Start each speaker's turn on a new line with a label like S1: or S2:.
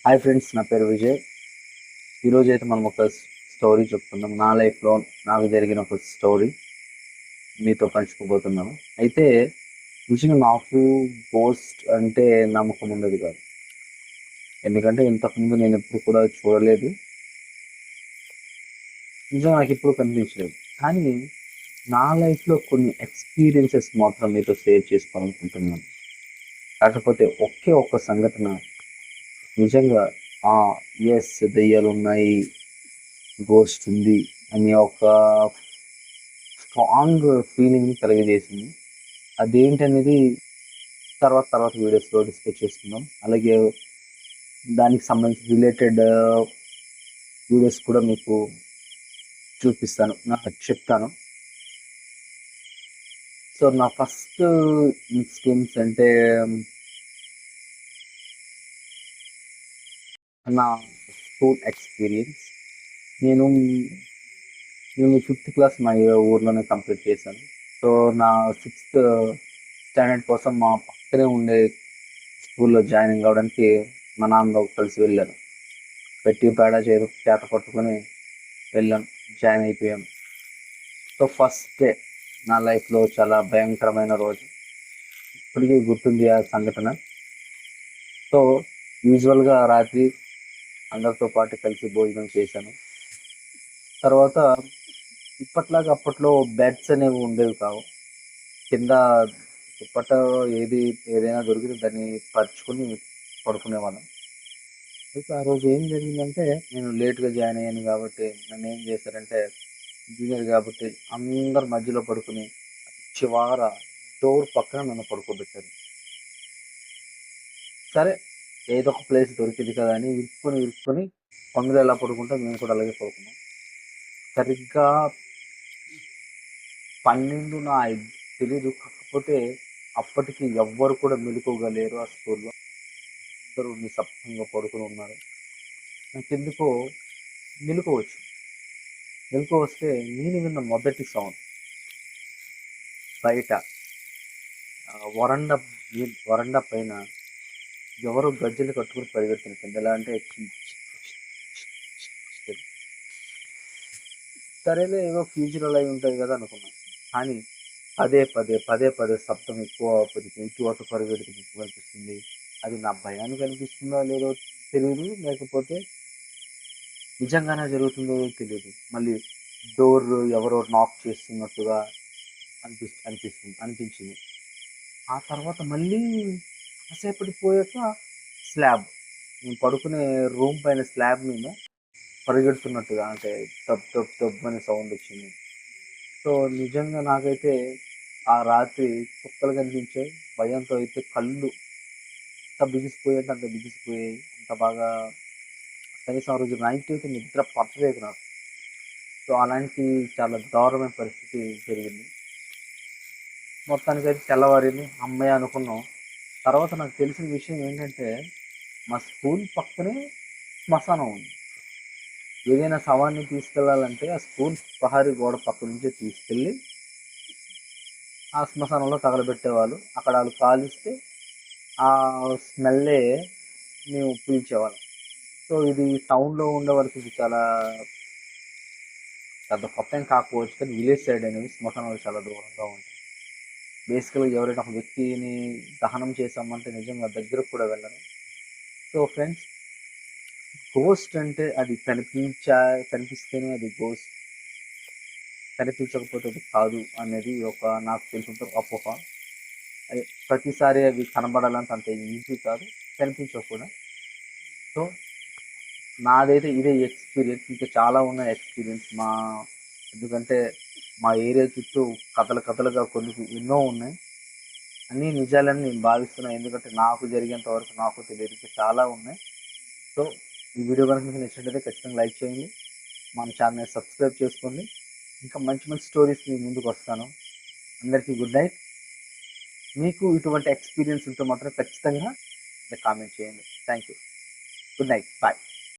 S1: Hi friends, నా పేరు విజయ్. ఈరోజు అయితే మనం ఒక స్టోరీ చెప్పుకుందాం. నా లైఫ్లో నాకు జరిగిన ఒక స్టోరీ మీతో పంచుకోబోతున్నాను. అయితే నిజంగా నాకు గోస్ట్ అంటే నమ్మకం ఉండదు కాదు. ఎందుకంటే ఇంతకుముందు నేను ఎప్పుడు కూడా చూడలేదు. నిజంగా నాకు ఎప్పుడు కనిపించలేదు. కానీ నా లైఫ్లో కొన్ని ఎక్స్పీరియన్సెస్ మాత్రం మీతో షేర్ చేసుకోవాలనుకుంటున్నాను. కాకపోతే ఒకే ఒక్క సంఘటన నిజంగా ఎస్ దెయ్యాలు ఉన్నాయి, గోస్ట్ ఉంది అనే ఒక స్ట్రాంగ్ ఫీలింగ్ కలిగజేసింది. అదేంటనేది తర్వాత తర్వాత వీడియోస్లో డిస్కస్ చేసుకుందాం. అలాగే దానికి సంబంధించి రిలేటెడ్ వీడియోస్ కూడా మీకు చూపిస్తాను, నాకు చెప్తాను. సో నా ఫస్ట్ ఇన్స్టెన్స్ అంటే నా స్కూల్ ఎక్స్పీరియన్స్. నేను నేను 5th క్లాస్ మా ఊర్లోనే కంప్లీట్ చేశాను. సో నా 6th స్టాండర్డ్ కోసం మా పక్కనే ఉండే స్కూల్లో జాయినింగ్ అవ్వడానికి మా నాన్నతో కలిసి వెళ్ళాను. పెట్టి పేడ చేత పట్టుకొని వెళ్ళాను, జాయిన్ అయిపోయాను. సో ఫస్ట్ డే నా లైఫ్లో చాలా భయంకరమైన రోజు. ఇప్పటికీ గుర్తుంది ఆ సంఘటన. సో యూజువల్గా రాత్రి అందరితో పాటు కలిసి భోజనం చేశాను. తర్వాత ఇప్పట్లాగా అప్పట్లో బెడ్స్ అనేవి ఉండేవి కావు. కింద దుప్పట ఏదైనా దొరికితే దాన్ని పరుచుకొని పడుకునేవాళ్ళం. అయితే ఆ రోజు ఏం జరిగిందంటే, నేను లేట్గా జాయిన్ అయ్యాను కాబట్టి నన్ను ఏం చేశారంటే, జూనియర్ కాబట్టి అందరు మధ్యలో పడుకుని చివర డోర్ పక్కన నన్ను పడుకోబెట్టారు. సరే, ఏదో ఒక ప్లేస్ దొరికింది కదా అని ఇరుక్కుని కొందరు ఎలా పడుకుంటాం, మేము కూడా అలాగే పడుకున్నాం. సరిగ్గా 12 నా తెలీదు. కాకపోతే అప్పటికి ఎవ్వరు కూడా మెలుకోగలేరు ఆ స్కూల్లో. అందరూ నిశ్శబ్దంగా పడుకుని ఉన్నారు. నాకెందుకో మెలుకు వస్తే నేను విన్న మొదటి సౌండ్ బయట వరండా పైన ఎవరో గజ్జలు కట్టుకుని పరిగెడుతున్నారు. ఎలా అంటే సరేలే, ఏదో ఫ్యూచర్ అయి ఉంటాయి కదా అనుకున్నాను. కానీ పదే శబ్దం ఎక్కువ ఇటు అటు పరిగెడుతుంది ఎక్కువ అనిపిస్తుంది. అది నా భయానికి అనిపిస్తుందో లేదో తెలియదు, లేకపోతే నిజంగానే జరుగుతుందో తెలియదు. మళ్ళీ డోర్ ఎవరో నాక్ చేస్తున్నట్టుగా అనిపించింది. ఆ తర్వాత మళ్ళీ కాసేపటి పోయాక నేను పడుకునే రూమ్ పైన స్లాబ్ మీద పరిగెడుతున్నట్టుగా, అంటే టబ్ అనే సౌండ్ వచ్చింది. సో నిజంగా నాకైతే ఆ రాత్రి కుక్కలు కనిపించాయి. భయంతో అయితే కళ్ళు అంత బిగిసిపోయాయి. అంత బాగా కనీసం ఆ రోజు నైట్ అయితే నిద్ర పట్టలేదు నాకు. సో అలాంటి చాలా దారుణమైన పరిస్థితి జరిగింది. మొత్తానికైతే తెల్లవారింది, అమ్మాయి అనుకున్నాం. తర్వాత నాకు తెలిసిన విషయం ఏంటంటే, మా స్కూల్ పక్కనే శ్మశానం ఉంది. ఏదైనా శవాన్ని తీసుకెళ్లాలంటే ఆ స్కూల్ ప్రహరీ గోడ పక్క నుంచే తీసుకెళ్ళి ఆ శ్మశానంలో తగలబెట్టేవాళ్ళు. అక్కడ వాళ్ళు కాలిస్తే ఆ స్మెల్లే మేము పీల్చేవాళ్ళం. సో ఇది టౌన్లో ఉండే వరకు ఇది చాలా పెద్ద కొత్త ఏం కాకపోవచ్చు, కానీ విలేజ్ సైడ్ అనేవి శ్మశానాలు చాలా దూరంగా ఉంటాయి. బేసికల్గా ఎవరైనా ఒక వ్యక్తిని దహనం చేసామంటే నిజంగా దగ్గరకు కూడా వెళ్ళరు. సో ఫ్రెండ్స్, గోస్ట్ అంటే అది కనిపిస్తేనే అది గోస్ట్, కనిపించకపోతే అది కాదు అనేది నాకు తెలిసినంత అపోహ. ప్రతిసారి అవి కనబడాలంటే అంత ఈజీ కాదు, కనిపించకపోవడం. సో నాదైతే ఇదే ఎక్స్పీరియన్స్. ఇంకా చాలా ఉన్నాయి ఎక్స్పీరియన్స్ ఎందుకంటే మా ఏరియా చుట్టూ కథలుగా కొన్ని ఎన్నో ఉన్నాయి. అన్నీ నిజాలని నేను భావిస్తున్నాను, ఎందుకంటే నాకు జరిగేంత వరకు నాకు తెలియదు, ఇంకా చాలా ఉన్నాయి. సో ఈ వీడియో కనుక మీకు నచ్చినట్లయితే ఖచ్చితంగా లైక్ చేయండి, మన ఛానల్ని సబ్స్క్రైబ్ చేసుకోండి. ఇంకా మంచి స్టోరీస్ మీ ముందుకు వస్తాను. అందరికీ గుడ్ నైట్. మీకు ఇటువంటి ఎక్స్పీరియన్స్ ఉంటే మాత్రం ఖచ్చితంగా కామెంట్ చేయండి. Thank you. Good night. Bye.